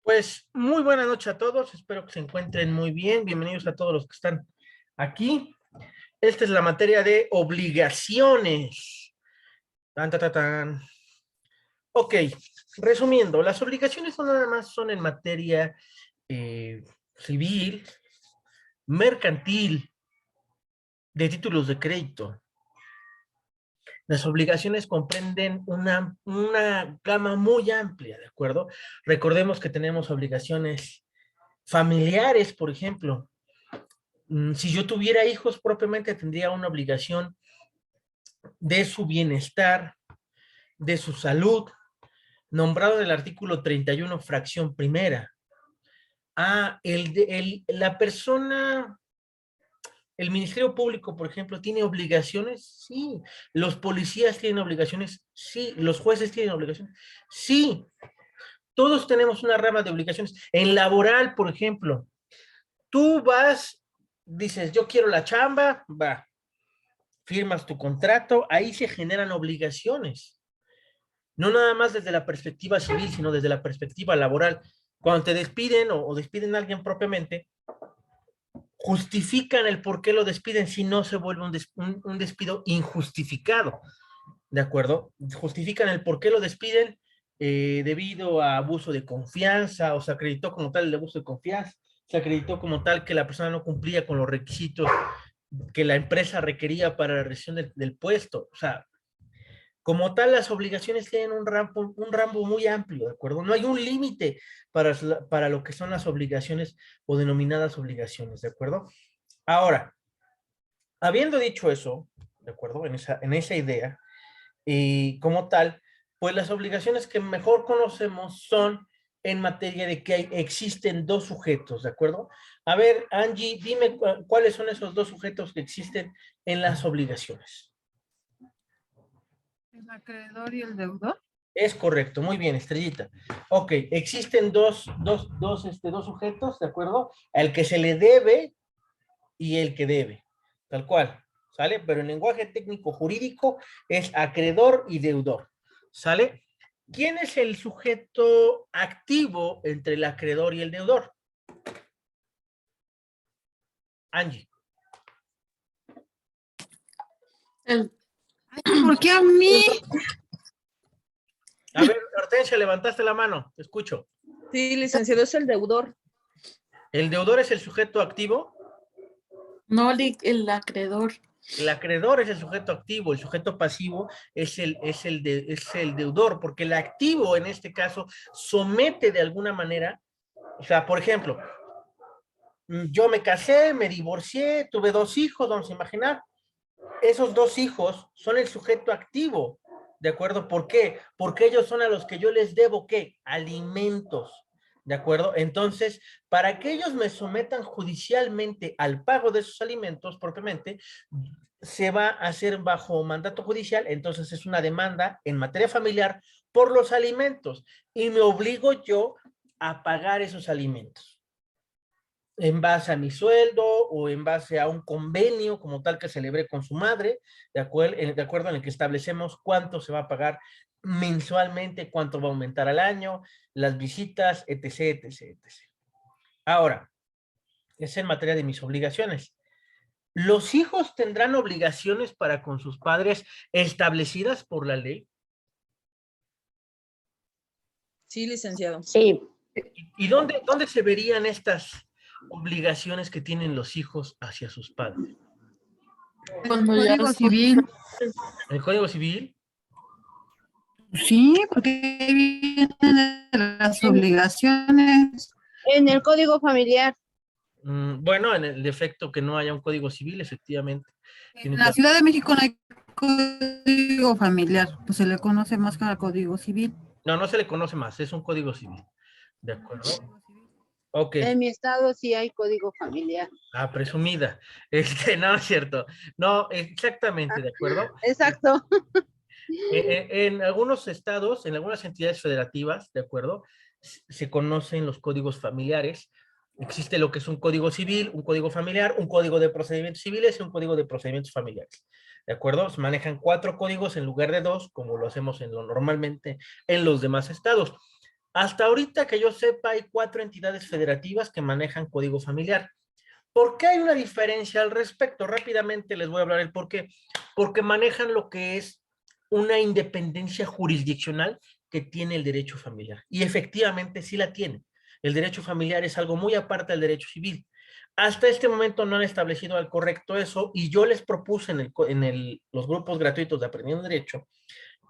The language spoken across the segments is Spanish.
Pues muy buena noche a todos, espero que se encuentren muy bien. Bienvenidos a todos los que están aquí. Esta es la materia de obligaciones. Tan, tan, tan, tan. Ok, resumiendo, las obligaciones no nada más son en materia civil, mercantil, de títulos de crédito. Las obligaciones comprenden una gama muy amplia, ¿de acuerdo? Recordemos que tenemos obligaciones familiares, por ejemplo. Si yo tuviera hijos, propiamente tendría una obligación de su bienestar, de su salud, nombrado en el artículo 31, fracción primera. La persona, el Ministerio Público, por ejemplo, ¿tiene obligaciones? Sí. ¿Los policías tienen obligaciones? Sí. ¿Los jueces tienen obligaciones? Sí. Todos tenemos una rama de obligaciones. En laboral, por ejemplo, tú vas, dices, yo quiero la chamba, va, firmas tu contrato, ahí se generan obligaciones. No nada más desde la perspectiva civil, sino desde la perspectiva laboral. Cuando te despiden o despiden a alguien propiamente, justifican el por qué lo despiden si no se vuelve un despido injustificado. ¿De acuerdo? Justifican el por qué lo despiden debido a abuso de confianza, o se acreditó como tal el abuso de confianza, se acreditó como tal que la persona no cumplía con los requisitos que la empresa requería para la realización del puesto. O sea, como tal, las obligaciones tienen un rango muy amplio, ¿de acuerdo? No hay un límite para lo que son las obligaciones o denominadas obligaciones, ¿de acuerdo? Ahora, habiendo dicho eso, ¿de acuerdo? En esa idea, y como tal, pues las obligaciones que mejor conocemos son en materia de que existen dos sujetos, ¿de acuerdo? A ver, Angie, dime cuáles son esos dos sujetos que existen en las obligaciones. El acreedor y el deudor. Es correcto, muy bien, Estrellita. Ok, existen dos sujetos, ¿de acuerdo? El que se le debe y el que debe, tal cual, ¿sale? Pero en lenguaje técnico jurídico es acreedor y deudor, ¿sale? ¿Quién es el sujeto activo entre el acreedor y el deudor? Angie. Ay, ¿por qué a mí? A ver, Hortensia, levantaste la mano, te escucho. Sí, licenciado, es el deudor. ¿El deudor es el sujeto activo? No, el acreedor. El acreedor es el sujeto activo, el sujeto pasivo es el deudor, porque el activo en este caso somete de alguna manera, o sea, por ejemplo, yo me casé, me divorcié, tuve 2 hijos, vamos a imaginar, esos 2 hijos son el sujeto activo, ¿de acuerdo? ¿Por qué? Porque ellos son a los que yo les debo, ¿qué? Alimentos, ¿de acuerdo? Entonces, para que ellos me sometan judicialmente al pago de esos alimentos propiamente, se va a hacer bajo mandato judicial, entonces es una demanda en materia familiar por los alimentos y me obligo yo a pagar esos alimentos en base a mi sueldo o en base a un convenio como tal que celebré con su madre, de acuerdo en el que establecemos cuánto se va a pagar mensualmente, cuánto va a aumentar al año, las visitas, etc, etc, etc. Ahora, es en materia de mis obligaciones. ¿Los hijos tendrán obligaciones para con sus padres establecidas por la ley? Sí, licenciado. Sí, ¿Y dónde se verían estas obligaciones que tienen los hijos hacia sus padres? El Código Civil. ¿En el Código Civil? Sí, porque ahí vienen las obligaciones. en el Código Familiar. Bueno, en el defecto que no haya un Código Civil, efectivamente. En la Ciudad de México no hay Código Familiar, pues se le conoce más que al Código Civil. No, no se le conoce más, es un Código Civil. ¿De acuerdo? Ok. En mi estado sí hay Código Familiar. Presumida. No es cierto. No, exactamente, ¿de acuerdo? Exacto. En algunos estados, en algunas entidades federativas, ¿de acuerdo? Se conocen los códigos familiares. Existe lo que es un código civil, un código familiar, un código de procedimientos civiles y un código de procedimientos familiares. ¿De acuerdo? Se manejan 4 códigos en lugar de 2, como lo hacemos normalmente en los demás estados. Hasta ahorita que yo sepa, hay 4 entidades federativas que manejan código familiar. ¿Por qué hay una diferencia al respecto? Rápidamente les voy a hablar el por qué. Porque manejan lo que es una independencia jurisdiccional que tiene el derecho familiar. Y efectivamente sí la tiene. El derecho familiar es algo muy aparte del derecho civil. Hasta este momento no han establecido al correcto eso y yo les propuse en los grupos gratuitos de Aprendiendo Derecho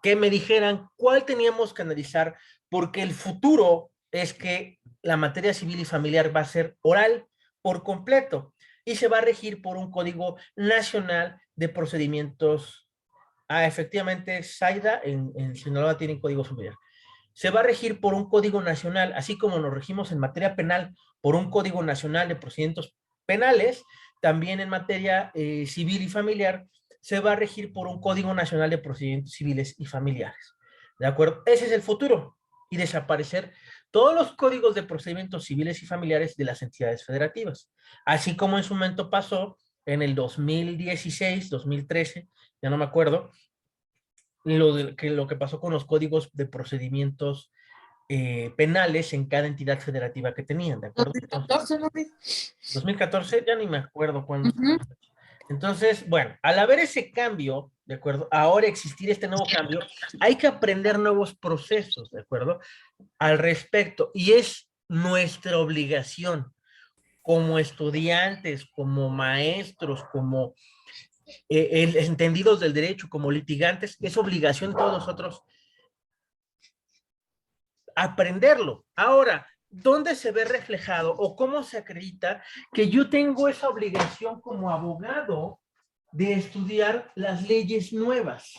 que me dijeran cuál teníamos que analizar, porque el futuro es que la materia civil y familiar va a ser oral por completo y se va a regir por un código nacional de procedimientos. Efectivamente, Zaida en Sinaloa tiene código familiar. Se va a regir por un código nacional, así como nos regimos en materia penal por un código nacional de procedimientos penales, también en materia civil y familiar se va a regir por un Código Nacional de Procedimientos Civiles y Familiares. ¿De acuerdo? Ese es el futuro. Y desaparecer todos los códigos de procedimientos civiles y familiares de las entidades federativas. Así como en su momento pasó en el 2016, 2013, ya no me acuerdo, lo que pasó con los códigos de procedimientos penales en cada entidad federativa que tenían, ¿de acuerdo? 2014, ¿no? 2014, ya ni me acuerdo cuándo. Ujú. Entonces, bueno, al haber ese cambio, ¿de acuerdo? Ahora existir este nuevo cambio, hay que aprender nuevos procesos, ¿de acuerdo? Al respecto, y es nuestra obligación como estudiantes, como maestros, como entendidos del derecho, como litigantes, es obligación de todos nosotros aprenderlo. Ahora, ¿dónde se ve reflejado o cómo se acredita que yo tengo esa obligación como abogado de estudiar las leyes nuevas?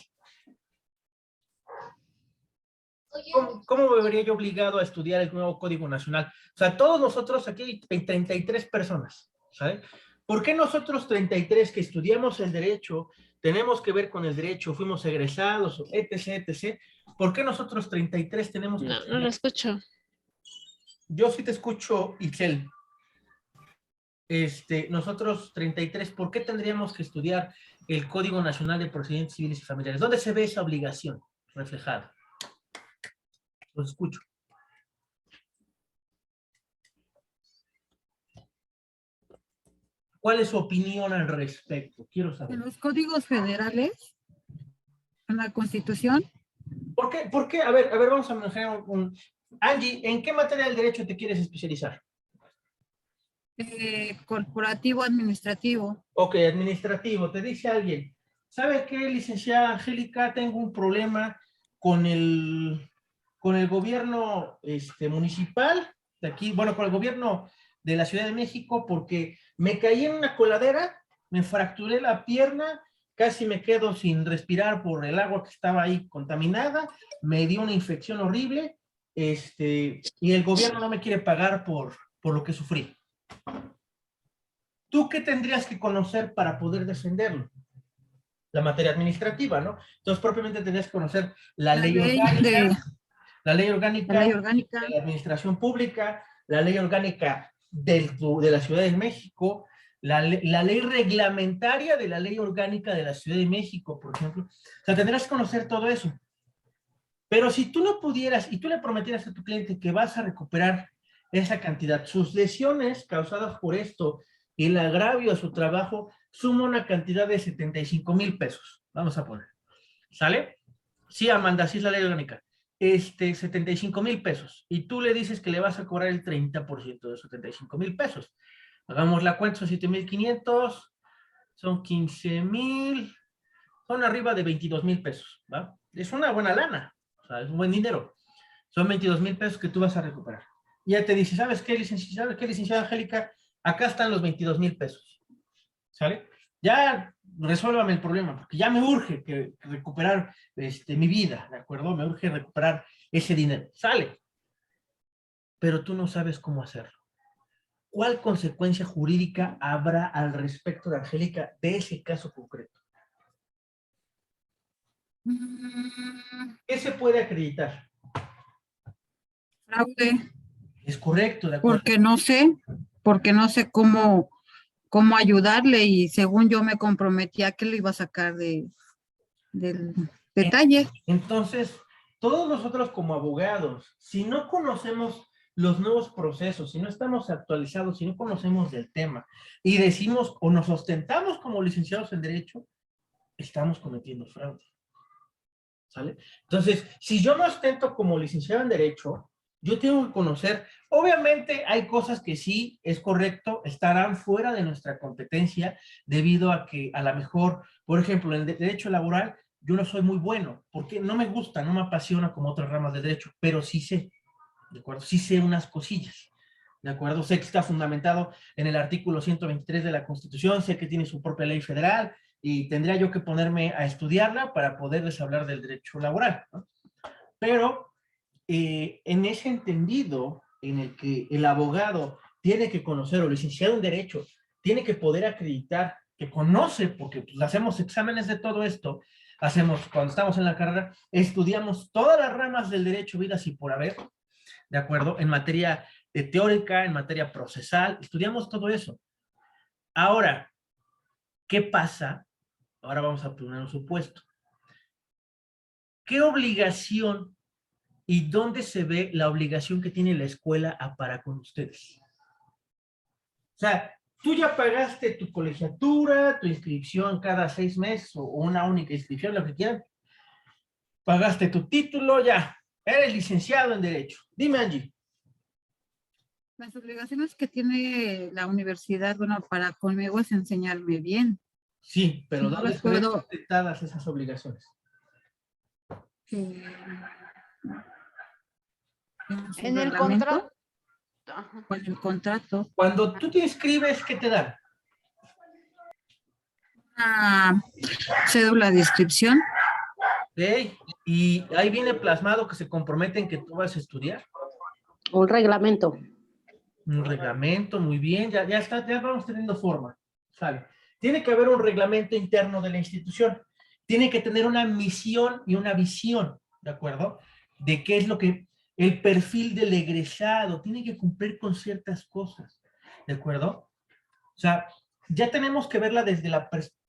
¿Cómo me vería yo obligado a estudiar el nuevo Código Nacional? O sea, todos nosotros aquí hay 33 personas, ¿sabes? ¿Por qué nosotros 33 que estudiamos el derecho, tenemos que ver con el derecho, fuimos egresados, etc., etc.? ¿Por qué nosotros 33 tenemos que estudiar? No lo escucho. Yo sí te escucho, Itzel. Nosotros 33, ¿por qué tendríamos que estudiar el Código Nacional de Procedimientos Civiles y Familiares? ¿Dónde se ve esa obligación reflejada? Los escucho. ¿Cuál es su opinión al respecto? Quiero En saber. los códigos federales, en la Constitución, ¿Por qué? ¿Por qué? A ver, vamos a manejar Angie, ¿en qué materia del derecho te quieres especializar? corporativo administrativo. Ok, administrativo. Te dice alguien, ¿sabe qué, licenciada Angélica? Tengo un problema con el gobierno municipal de aquí, bueno, con el gobierno de la Ciudad de México, porque me caí en una coladera, me fracturé la pierna, casi me quedo sin respirar por el agua que estaba ahí contaminada, me dio una infección horrible, y el gobierno no me quiere pagar por lo que sufrí. ¿Tú qué tendrías que conocer para poder defenderlo? La materia administrativa, ¿no? Entonces, propiamente tendrías que conocer la ley orgánica, la ley orgánica de la administración pública, la ley orgánica de la Ciudad de México, la ley reglamentaria de la ley orgánica de la Ciudad de México, por ejemplo. O sea, tendrás que conocer todo eso. Pero si tú no pudieras y tú le prometieras a tu cliente que vas a recuperar esa cantidad, sus lesiones causadas por esto y el agravio a su trabajo suma una cantidad de 75,000 pesos. Vamos a poner. ¿Sale? Sí, Amanda, así es la ley orgánica. 75,000 pesos. Y tú le dices que le vas a cobrar el 30% de 75,000 pesos. Hagamos la cuenta, son 7,500, son 15,000, son arriba de 22,000 pesos, ¿va? Es una buena lana, o sea, es un buen dinero. Son 22,000 pesos que tú vas a recuperar. Y ya te dice, ¿sabes qué, licenciada Angélica? Acá están los 22,000 pesos. ¿Sale? Ya resuélvame el problema, porque ya me urge recuperar mi vida, ¿de acuerdo? Me urge recuperar ese dinero. Sale. Pero tú no sabes cómo hacerlo. ¿Cuál consecuencia jurídica habrá al respecto de Angélica de ese caso concreto? ¿Qué se puede acreditar? Fraude. Es correcto, ¿de acuerdo? Porque no sé cómo ayudarle y según yo me comprometía que lo iba a sacar del detalle. Entonces, todos nosotros como abogados, si no conocemos los nuevos procesos, si no estamos actualizados, si no conocemos del tema y decimos o nos ostentamos como licenciados en Derecho, estamos cometiendo fraude. ¿Sale? Entonces, si yo me ostento como licenciado en Derecho, yo tengo que conocer, obviamente hay cosas que sí es correcto, estarán fuera de nuestra competencia debido a que a lo mejor, por ejemplo, en Derecho Laboral, yo no soy muy bueno, porque no me gusta, no me apasiona como otras ramas de Derecho, pero sí sé, ¿de acuerdo? Sí sé unas cosillas, ¿de acuerdo? Sé que está fundamentado en el artículo 123 de la Constitución, sé que tiene su propia ley federal, y tendría yo que ponerme a estudiarla para poderles hablar del derecho laboral, ¿no? Pero en ese entendido en el que el abogado tiene que conocer, o licenciado en Derecho, tiene que poder acreditar que conoce, porque pues, hacemos exámenes de todo esto, hacemos, cuando estamos en la carrera, estudiamos todas las ramas del derecho, vidas y por haber, ¿de acuerdo? En materia teórica, en materia procesal, estudiamos todo eso. Ahora, ¿qué pasa? Ahora vamos a poner un supuesto. ¿Qué obligación y dónde se ve la obligación que tiene la escuela para con ustedes? O sea, tú ya pagaste tu colegiatura, tu inscripción cada 6 meses o una única inscripción, lo que quieran. Pagaste tu título, ya. Eres licenciado en Derecho. Dime, Angie. Las obligaciones que tiene la universidad, bueno, para conmigo es enseñarme bien. Sí, pero No ¿dónde las se ven puedo, detectadas esas obligaciones? en su En el reglamento contrato. Ajá. o en el contrato. Cuando tú te inscribes, ¿qué te dan? Una cédula de inscripción. ¿Ok? Y ahí viene plasmado que se comprometen que tú vas a estudiar. Un reglamento. Un reglamento, muy bien, ya está, ya vamos teniendo forma. Sale. Tiene que haber un reglamento interno de la institución. Tiene que tener una misión y una visión, ¿de acuerdo? De qué es lo que, el perfil del egresado, tiene que cumplir con ciertas cosas, ¿de acuerdo? O sea, ya tenemos que verla desde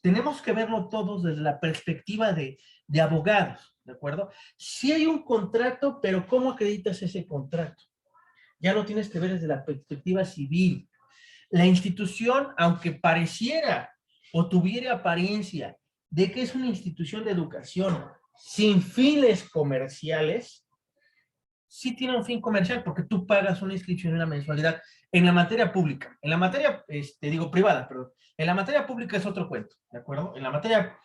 tenemos que verlo todos desde la perspectiva de abogados, ¿de acuerdo? Sí hay un contrato, pero ¿cómo acreditas ese contrato? Ya lo tienes que ver desde la perspectiva civil. La institución, aunque pareciera o tuviera apariencia de que es una institución de educación sin fines comerciales, sí tiene un fin comercial porque tú pagas una inscripción y una mensualidad en la materia pública. En la materia, privada, perdón. En la materia pública es otro cuento, ¿de acuerdo? En la materia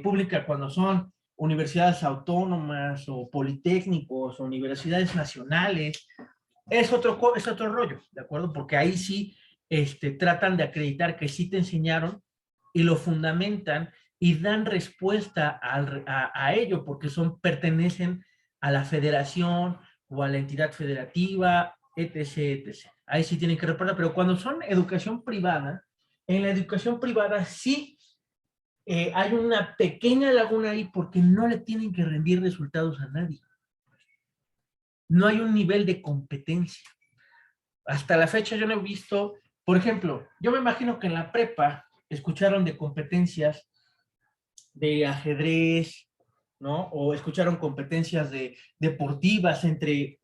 pública, cuando son universidades autónomas o politécnicos o universidades nacionales, es otro rollo, ¿de acuerdo? Porque ahí sí tratan de acreditar que sí te enseñaron y lo fundamentan y dan respuesta a ello porque pertenecen a la federación o a la entidad federativa, etc., etc. Ahí sí tienen que reportar, pero cuando son educación privada, en la educación privada sí hay una pequeña laguna ahí porque no le tienen que rendir resultados a nadie. No hay un nivel de competencia. Hasta la fecha yo no he visto, por ejemplo, yo me imagino que en la prepa escucharon de competencias de ajedrez, ¿no? O escucharon competencias deportivas entre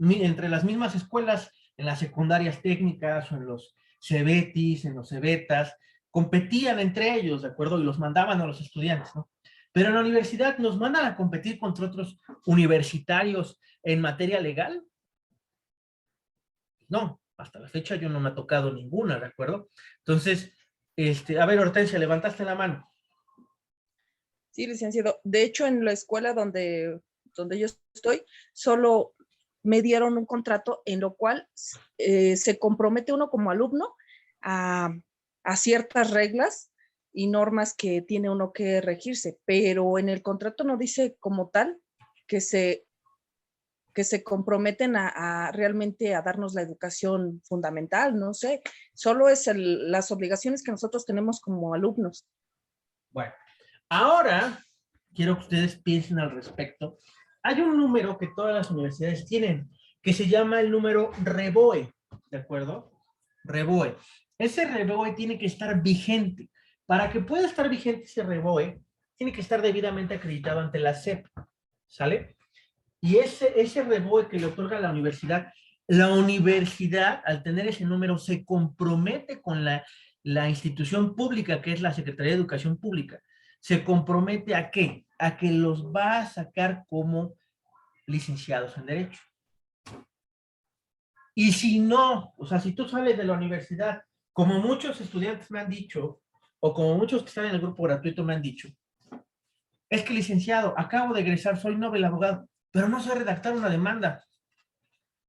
las mismas escuelas, en las secundarias técnicas o en los CEBETIS, en los CEBETAS, competían entre ellos, ¿de acuerdo? Y los mandaban a los estudiantes, ¿no? Pero en la universidad nos mandan a competir contra otros universitarios en materia legal. No, hasta la fecha yo no me ha tocado ninguna, ¿de acuerdo? Entonces, a ver, Hortensia, levantaste la mano. Sí, licenciado. De hecho, en la escuela donde yo estoy, solo me dieron un contrato en lo cual se compromete uno como alumno a ciertas reglas y normas que tiene uno que regirse, pero en el contrato no dice como tal que se comprometen a realmente a darnos la educación fundamental, no sé, solo es las obligaciones que nosotros tenemos como alumnos. Bueno, ahora quiero que ustedes piensen al respecto. Hay un número que todas las universidades tienen, que se llama el número REBOE, ¿de acuerdo? REBOE. Ese REBOE tiene que estar vigente. Para que pueda estar vigente ese REBOE, tiene que estar debidamente acreditado ante la SEP, ¿sale? Y ese reboe que le otorga la universidad, al tener ese número, se compromete con la institución pública, que es la Secretaría de Educación Pública. Se compromete ¿a qué? A que los va a sacar como licenciados en Derecho. Y si no, o sea, si tú sales de la universidad, como muchos estudiantes me han dicho, o como muchos que están en el grupo gratuito me han dicho, es que licenciado, acabo de egresar, soy novel abogado, pero no sé redactar una demanda.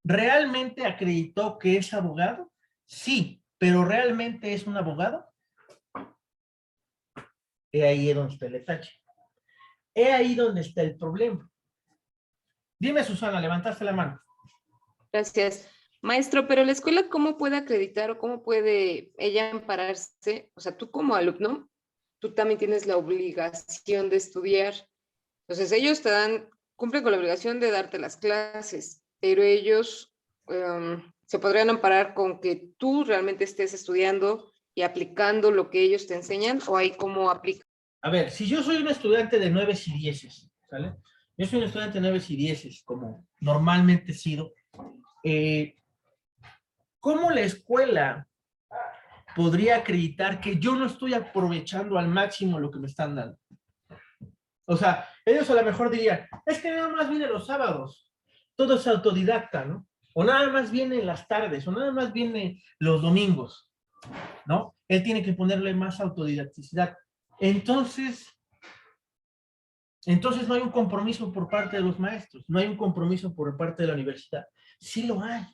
¿Realmente acreditó que es abogado? Sí, pero ¿realmente es un abogado? He ahí donde está el detalle. He ahí donde está el problema. Dime, Susana, levantaste la mano. Gracias. Maestro, pero la escuela, ¿cómo puede acreditar o cómo puede ella ampararse? O sea, tú como alumno, tú también tienes la obligación de estudiar. Entonces, ellos cumplen con la obligación de darte las clases, pero ellos se podrían amparar con que tú realmente estés estudiando y aplicando lo que ellos te enseñan, o ahí cómo aplica. A ver, si yo soy un estudiante de 9 y 10, ¿sale? Yo soy un estudiante de 9 y 10, como normalmente he sido. ¿Cómo la escuela podría acreditar que yo no estoy aprovechando al máximo lo que me están dando? O sea, ellos a lo mejor dirían, es que nada más viene los sábados, todo es autodidacta, ¿no? O nada más viene en las tardes, o nada más viene los domingos, ¿no? Él tiene que ponerle más autodidacticidad. Entonces no hay un compromiso por parte de los maestros, no hay un compromiso por parte de la universidad. Sí lo hay.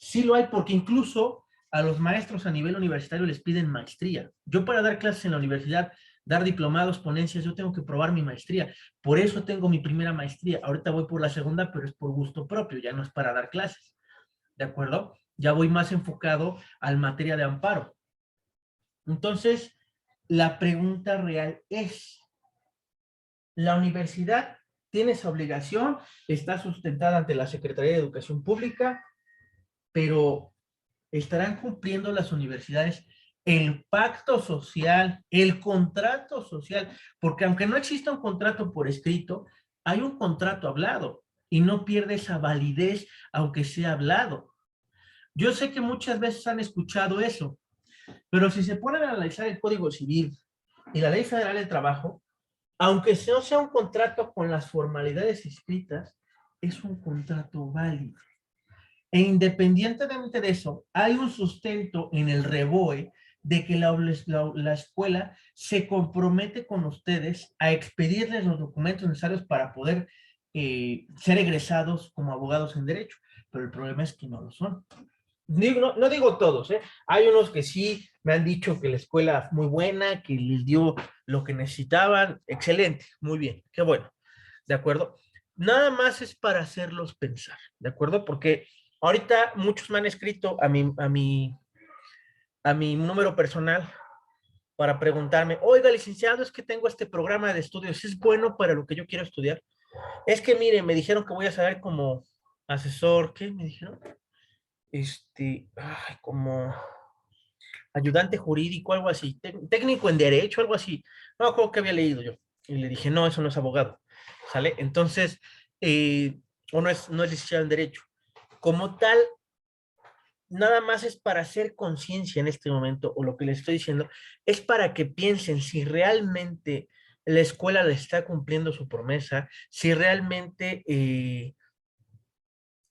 Sí lo hay, porque incluso a los maestros a nivel universitario les piden maestría. Yo para dar clases en la universidad, dar diplomados, ponencias, yo tengo que probar mi maestría. Por eso tengo mi primera maestría. Ahorita voy por la segunda, pero es por gusto propio, ya no es para dar clases. ¿De acuerdo? Ya voy más enfocado al materia de amparo. Entonces, la pregunta real es, ¿la universidad tiene esa obligación? ¿Está sustentada ante la Secretaría de Educación Pública? Pero ¿estarán cumpliendo las universidades el pacto social, el contrato social? Porque aunque no exista un contrato por escrito, hay un contrato hablado y no pierde esa validez aunque sea hablado. Yo sé que muchas veces han escuchado eso, pero si se ponen a analizar el Código Civil y la Ley Federal del Trabajo, aunque no sea un contrato con las formalidades escritas, es un contrato válido. E independientemente de eso, hay un sustento en el REBOE de que la escuela se compromete con ustedes a expedirles los documentos necesarios para poder ser egresados como abogados en derecho. Pero el problema es que no lo son. No digo todos, ¿eh? Hay unos que sí me han dicho que la escuela es muy buena, que les dio lo que necesitaban. Excelente, muy bien, qué bueno. ¿De acuerdo? Nada más es para hacerlos pensar, ¿de acuerdo? Porque ahorita muchos me han escrito a mi número personal para preguntarme, oiga, licenciado, es que tengo este programa de estudios, ¿es bueno para lo que yo quiero estudiar? Es que, mire, me dijeron que voy a saber como asesor, ¿qué me dijeron? Como ayudante jurídico, algo así, técnico en derecho, algo así. No me acuerdo que había leído yo. Y le dije, no, eso no es abogado, ¿sale? Entonces, o no es licenciado en derecho. Como tal, nada más es para hacer conciencia en este momento, o lo que les estoy diciendo, es para que piensen si realmente la escuela le está cumpliendo su promesa, si realmente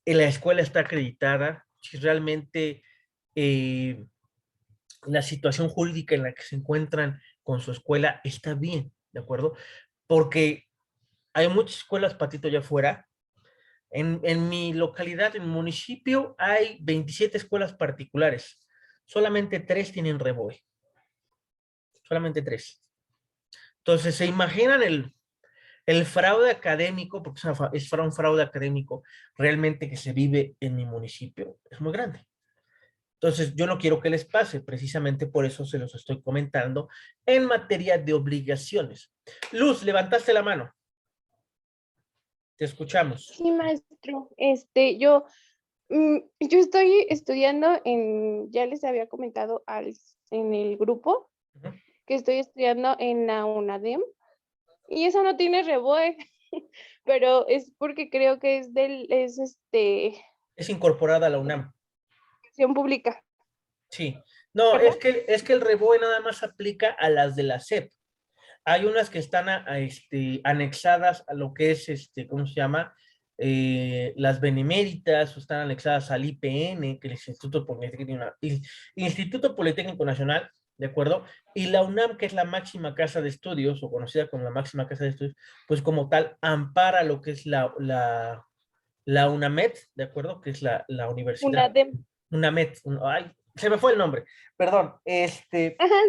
la escuela está acreditada, si realmente la situación jurídica en la que se encuentran con su escuela está bien, ¿de acuerdo? Porque hay muchas escuelas, Patito, allá afuera. En mi localidad, en mi municipio, hay 27 escuelas particulares. Solamente 3 tienen REBOE. Solamente 3. Entonces, ¿se imaginan el fraude académico? Porque es un fraude académico realmente que se vive en mi municipio. Es muy grande. Entonces, yo no quiero que les pase, precisamente por eso se los estoy comentando en materia de obligaciones. Luz, levantaste la mano. Te escuchamos. Sí, maestro. Yo estoy estudiando ya les había comentado en el grupo Ujú. que estoy estudiando en la UNADEM y eso no tiene REBOE, pero es porque creo que es Es incorporada a la UNAM. gestión pública, Sí. No, ¿verdad? es que el REBOE nada más aplica a las de la SEP. Hay unas que están anexadas a lo que es, ¿cómo se llama? Las beneméritas, o están anexadas al IPN, que es el Instituto Politécnico Nacional, ¿de acuerdo? Y la UNAM, que es la máxima casa de estudios, o conocida como la máxima casa de estudios, pues como tal, ampara lo que es la UNAMED, ¿de acuerdo? Que es la universidad. UNADEM. UNAMED, ay, se me fue el nombre, perdón, Ajá,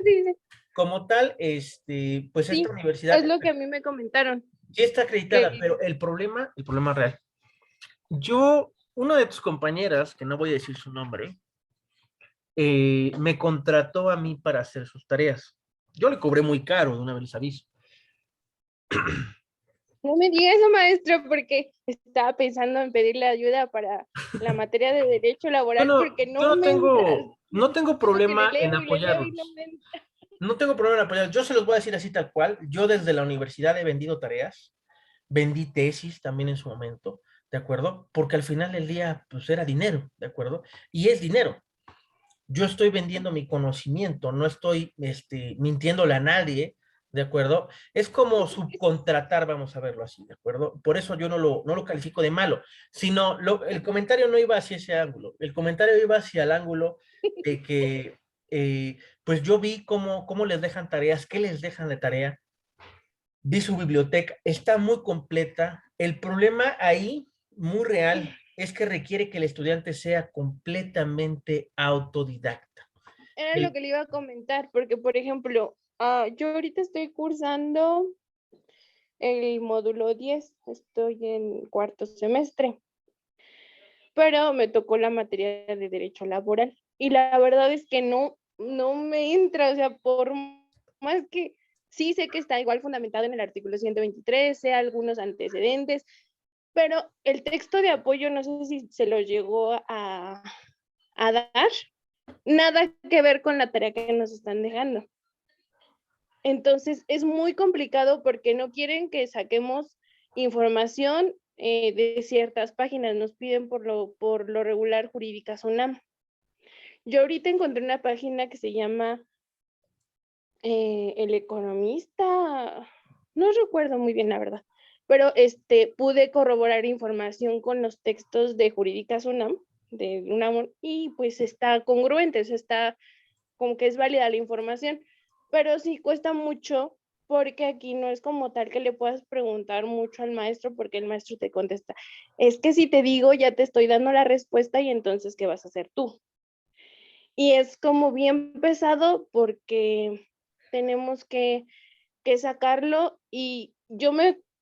sí, sí, como tal, pues sí, esta universidad es lo que a mí me comentaron. sí está acreditada, Que, pero el problema real. Una de tus compañeras, que no voy a decir su nombre, me contrató a mí para hacer sus tareas. Yo le cobré muy caro, de una vez les aviso. no me diga eso, maestro, porque estaba pensando en pedirle ayuda para la materia de derecho laboral, porque Yo no me entra. no tengo Como que problema en le leo y no apoyarlos. me entra. No tengo problema en apoyarlos. Yo se los voy a decir así tal cual. Yo desde la universidad he vendido tareas, vendí tesis también en su momento, ¿de acuerdo? Porque al final del día, pues era dinero, ¿de acuerdo? Y es dinero. Yo estoy vendiendo mi conocimiento, no estoy mintiéndole a nadie, ¿de acuerdo? Es como subcontratar, vamos a verlo así, ¿de acuerdo? Por eso yo no lo califico de malo, sino el comentario no iba hacia ese ángulo, el comentario iba hacia el ángulo de que, pues yo vi cómo les dejan tareas, qué les dejan de tarea, vi su biblioteca, está muy completa. El problema ahí, muy real, es que requiere que el estudiante sea completamente autodidacta. Era lo El- que le iba a comentar, porque, por ejemplo, yo ahorita estoy cursando el módulo 10, estoy en cuarto semestre, pero me tocó la materia de derecho laboral y la verdad es que no me entra, o sea, por más que sí sé que está igual fundamentado en el artículo 123, sé algunos antecedentes, pero el texto de apoyo no sé si se lo llegó a dar, nada que ver con la tarea que nos están dejando. Entonces es muy complicado porque no quieren que saquemos información de ciertas páginas, nos piden por lo regular Jurídicas UNAM. Yo ahorita encontré una página que se llama El Economista, no recuerdo muy bien la verdad, pero pude corroborar información con los textos de Jurídicas UNAM, de UNAM, y pues está congruente, o sea, está como que es válida la información, pero sí cuesta mucho porque aquí no es como tal que le puedas preguntar mucho al maestro porque el maestro te contesta, es que si te digo ya te estoy dando la respuesta y entonces ¿qué vas a hacer tú? Y es como bien pesado porque tenemos que sacarlo y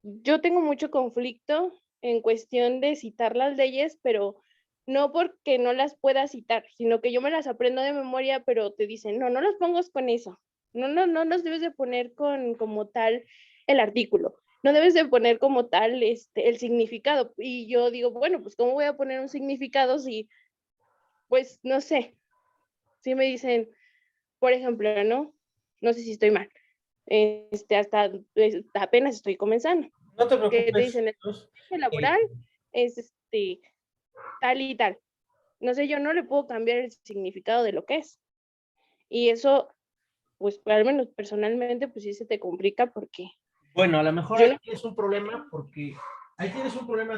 yo tengo mucho conflicto en cuestión de citar las leyes, pero no porque no las pueda citar, sino que yo me las aprendo de memoria, pero te dicen, no las pongas con eso, no los debes de poner con como tal el artículo, no debes de poner como tal el significado. Y yo digo, bueno, pues ¿cómo voy a poner un significado si, pues, no sé, si me dicen, por ejemplo, no sé si estoy mal, hasta apenas estoy comenzando, no te que te preocupes. dicen, el derecho laboral es tal y tal. No sé, yo no le puedo cambiar el significado de lo que es. Y eso, pues al menos personalmente, pues sí se te complica porque Bueno, a lo mejor yo ahí no. tienes un problema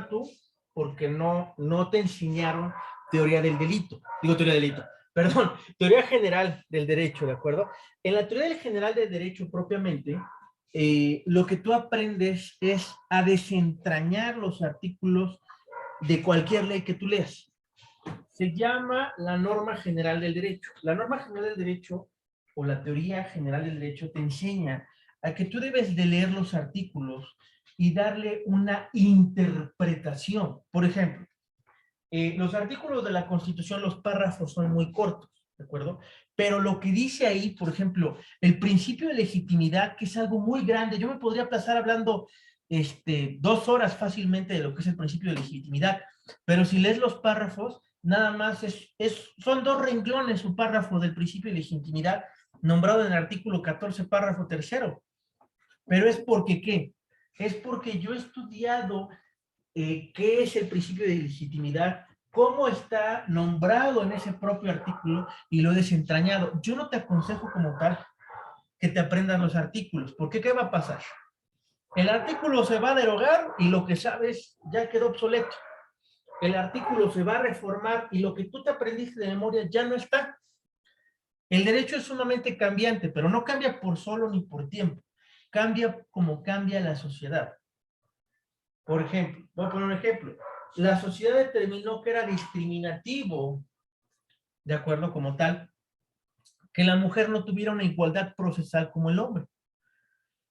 tú, porque no te enseñaron teoría del delito. Digo teoría del delito. Perdón, teoría general del derecho, ¿de acuerdo? En la teoría general del derecho propiamente, lo que tú aprendes es a desentrañar los artículos de cualquier ley que tú leas. Se llama la norma general del derecho. La norma general del derecho o la teoría general del derecho te enseña a que tú debes de leer los artículos y darle una interpretación. Por ejemplo, los artículos de la Constitución, los párrafos son muy cortos, ¿de acuerdo? Pero lo que dice ahí, por ejemplo, el principio de legitimidad, que es algo muy grande, yo me podría pasar hablando 2 horas fácilmente de lo que es el principio de legitimidad, pero si lees los párrafos, nada más son 2 renglones su párrafo del principio de legitimidad, nombrado en el artículo 14, párrafo tercero. Pero es porque, ¿qué? es porque yo he estudiado qué es el principio de legitimidad, cómo está nombrado en ese propio artículo y lo he desentrañado. Yo no te aconsejo como tal que te aprendas los artículos, porque ¿qué va a pasar? El artículo se va a derogar y lo que sabes ya quedó obsoleto. El artículo se va a reformar y lo que tú te aprendiste de memoria ya no está. El derecho es sumamente cambiante, pero no cambia por solo ni por tiempo. Cambia como cambia la sociedad. Por ejemplo, voy a poner un ejemplo. La sociedad determinó que era discriminativo, de acuerdo como tal, que la mujer no tuviera una igualdad procesal como el hombre.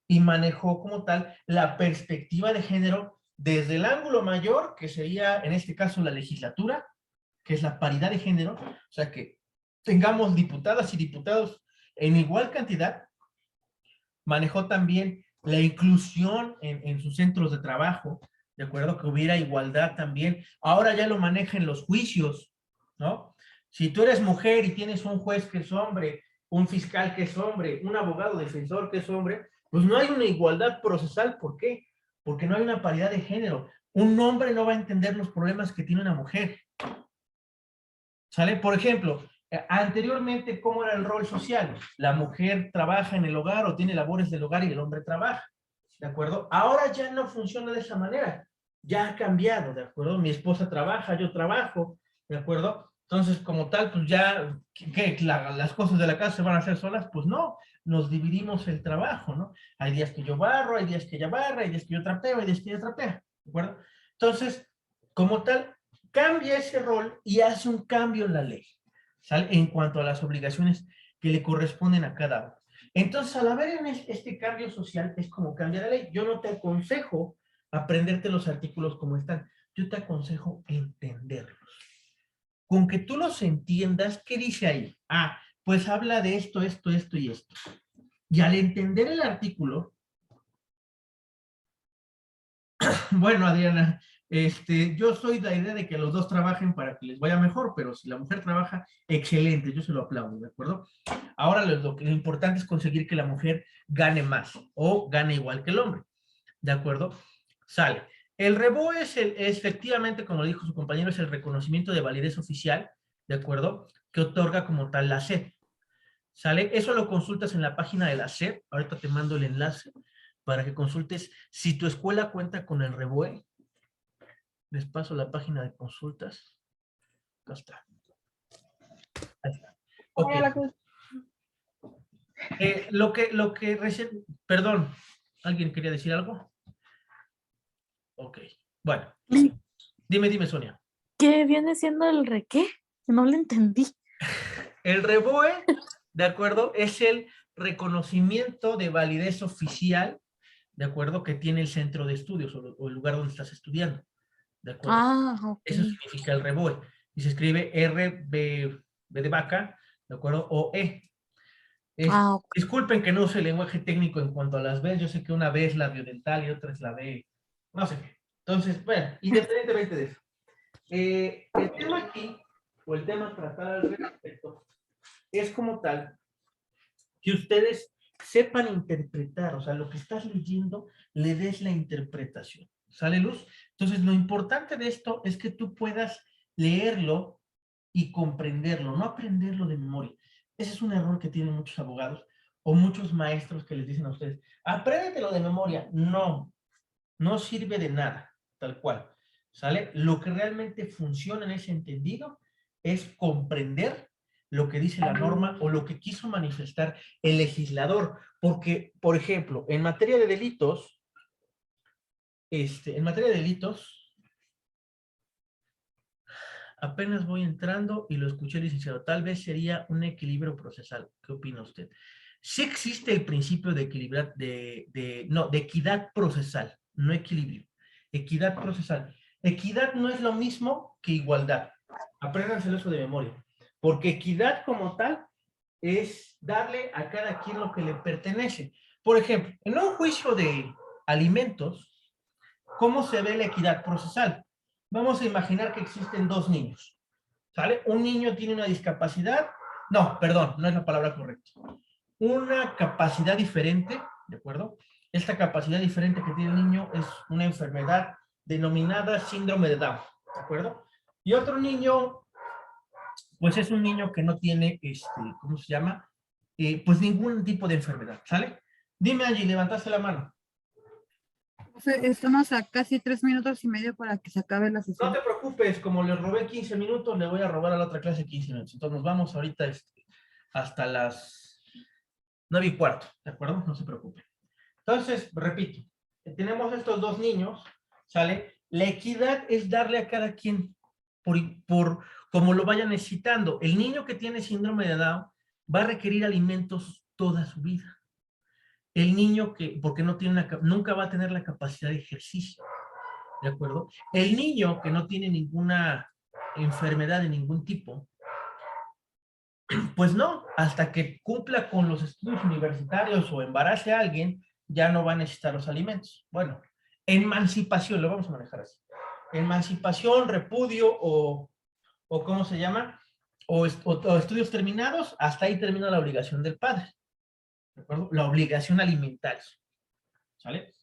Y manejó como tal la perspectiva de género desde el ángulo mayor, que sería en este caso la legislatura, que es la paridad de género, o sea que tengamos diputadas y diputados en igual cantidad. Manejó también la inclusión en sus centros de trabajo, de acuerdo, que hubiera igualdad también. Ahora ya lo maneja en los juicios, ¿no? Si tú eres mujer y tienes un juez que es hombre, un fiscal que es hombre, un abogado defensor que es hombre, pues no hay una igualdad procesal. ¿Por qué? Porque no hay una paridad de género. Un hombre no va a entender los problemas que tiene una mujer. ¿Sale? Por ejemplo, anteriormente, ¿cómo era el rol social? La mujer trabaja en el hogar o tiene labores del hogar y el hombre trabaja, ¿de acuerdo? Ahora ya no funciona de esa manera, ya ha cambiado, ¿de acuerdo? Mi esposa trabaja, yo trabajo, ¿de acuerdo? Entonces, como tal, pues ya, ¿qué? ¿Las cosas de la casa se van a hacer solas? Pues no, nos dividimos el trabajo, ¿no? Hay días que yo barro, hay días que ella barra, hay días que yo trapeo, hay días que ella trapea, ¿de acuerdo? Entonces, como tal, cambia ese rol y hace un cambio en la ley, ¿sale? En cuanto a las obligaciones que le corresponden a cada uno. Entonces, al haber en este cambio social, es como cambia la ley. Yo no te aconsejo aprenderte los artículos como están, yo te aconsejo entenderlos. Con que tú los entiendas, ¿qué dice ahí? Ah, pues habla de esto, esto, esto y esto. Y al entender el artículo, bueno, Adriana, yo soy de la idea de que los dos trabajen para que les vaya mejor, pero si la mujer trabaja, excelente, yo se lo aplaudo, ¿de acuerdo? Ahora lo importante es conseguir que la mujer gane más o gane igual que el hombre, ¿de acuerdo? Sale. El REBOE es efectivamente, como dijo su compañero, es el reconocimiento de validez oficial, ¿de acuerdo? Que otorga como tal la SEP. ¿Sale? Eso lo consultas en la página de la SEP, ahorita te mando el enlace para que consultes si tu escuela cuenta con el REBOE. Les paso la página de consultas. Acá está. Ahí está. Ok. Lo que recién... Perdón, ¿alguien quería decir algo? Ok. Bueno. Dime, Sonia. ¿Qué viene siendo el qué? No lo entendí. El REBOE, ¿de acuerdo? Es el reconocimiento de validez oficial, ¿de acuerdo? Que tiene el centro de estudios o el lugar donde estás estudiando. ¿De acuerdo? Ah, ok. Eso significa el REBOE. Y se escribe R-B de vaca, ¿de acuerdo? O E. Okay. Disculpen que no use el lenguaje técnico en cuanto a las B. Yo sé que una B es la biodental y otra es la B. No sé qué. Entonces, bueno, independientemente de eso. El tema aquí, o el tema tratar al respecto, es como tal que ustedes sepan interpretar, o sea, lo que estás leyendo, le des la interpretación. ¿Sale, Luz? Entonces, lo importante de esto es que tú puedas leerlo y comprenderlo, no aprenderlo de memoria. Ese es un error que tienen muchos abogados o muchos maestros que les dicen a ustedes, apréndetelo de memoria. No, no sirve de nada, tal cual. ¿Sale? Lo que realmente funciona en ese entendido es comprender lo que dice la norma o lo que quiso manifestar el legislador. Porque, por ejemplo, en materia de delitos, apenas voy entrando y lo escuché, licenciado, tal vez sería un equilibrio procesal. ¿Qué opina usted? Sí existe el principio de equilibrar, de equidad procesal, no equilibrio. Equidad procesal. Equidad no es lo mismo que igualdad. Apréndanselo eso de memoria. Porque equidad como tal es darle a cada quien lo que le pertenece. Por ejemplo, en un juicio de alimentos, ¿cómo se ve la equidad procesal? Vamos a imaginar que existen dos niños. ¿Sale? Un niño tiene una discapacidad. No, perdón, no es la palabra correcta. Una capacidad diferente, ¿de acuerdo? Esta capacidad diferente que tiene el niño es una enfermedad denominada síndrome de Down, ¿de acuerdo? Y otro niño, pues es un niño que no tiene, ¿cómo se llama? Pues ningún tipo de enfermedad, ¿sale? Dime, Angie, levantaste la mano. Estamos a casi 3 minutos y medio para que se acabe la No sesión. te preocupes, como le robé 15 minutos, le voy a robar a la otra clase 15 minutos. Entonces nos vamos ahorita hasta las 9:15, ¿de acuerdo? No se preocupe. Entonces, repito, tenemos estos dos niños, ¿sale? La equidad es darle a cada quien por como lo vaya necesitando. El niño que tiene síndrome de Down va a requerir alimentos toda su vida. El niño que, porque no tiene nunca va a tener la capacidad de ejercicio, ¿de acuerdo? El niño que no tiene ninguna enfermedad de ningún tipo, pues no, hasta que cumpla con los estudios universitarios o embarace a alguien, ya no va a necesitar los alimentos. Bueno, emancipación, lo vamos a manejar así. Emancipación, repudio o ¿cómo se llama? O estudios terminados, hasta ahí termina la obligación del padre. ¿De acuerdo? La obligación alimentaria. ¿Sale?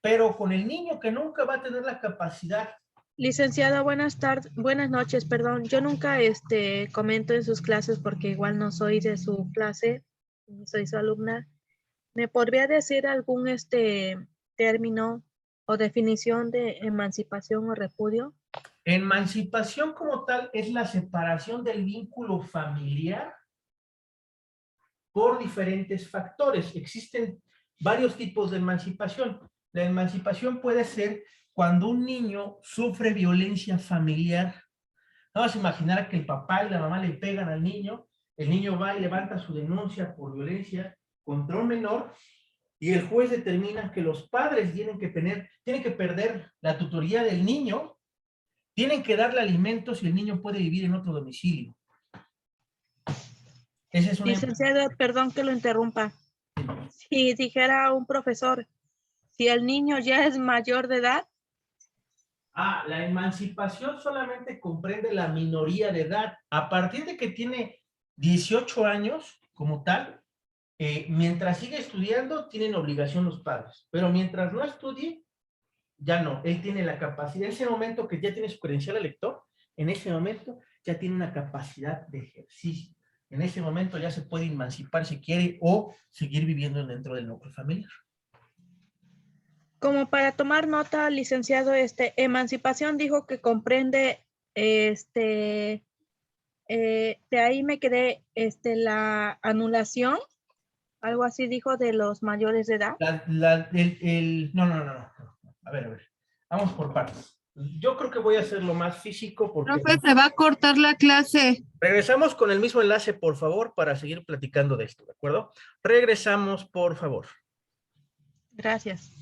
Pero con el niño que nunca va a tener la capacidad. Licenciada, buenas noches, perdón. Yo nunca comento en sus clases porque igual no soy de su clase, soy su alumna. ¿Me podría decir algún término o definición de emancipación o repudio? Emancipación como tal es la separación del vínculo familiar por diferentes factores. Existen varios tipos de emancipación. La emancipación puede ser cuando un niño sufre violencia familiar. Vamos a imaginar que el papá y la mamá le pegan al niño, el niño va y levanta su denuncia por violencia contra un menor y el juez determina que los padres tienen que perder la tutoría del niño, tienen que darle alimentos y el niño puede vivir en otro domicilio. Esa es una... Licenciada, perdón que lo interrumpa. Si dijera un profesor, si el niño ya es mayor de edad. La emancipación solamente comprende la minoría de edad. A partir de que tiene 18 años, como tal, mientras sigue estudiando, tienen obligación los padres. Pero mientras no estudie, ya no. Él tiene la capacidad. En ese momento que ya tiene su credencial elector, en ese momento ya tiene una capacidad de ejercicio. En ese momento ya se puede emancipar si quiere o seguir viviendo dentro del núcleo familiar. Como para tomar nota, licenciado, emancipación dijo que comprende, de ahí me quedé, la anulación, algo así dijo de los mayores de edad. No. A ver. Vamos por partes. Yo creo que voy a hacerlo más físico porque... Profe, se va a cortar la clase. Regresamos con el mismo enlace, por favor, para seguir platicando de esto, ¿de acuerdo? Regresamos, por favor. Gracias.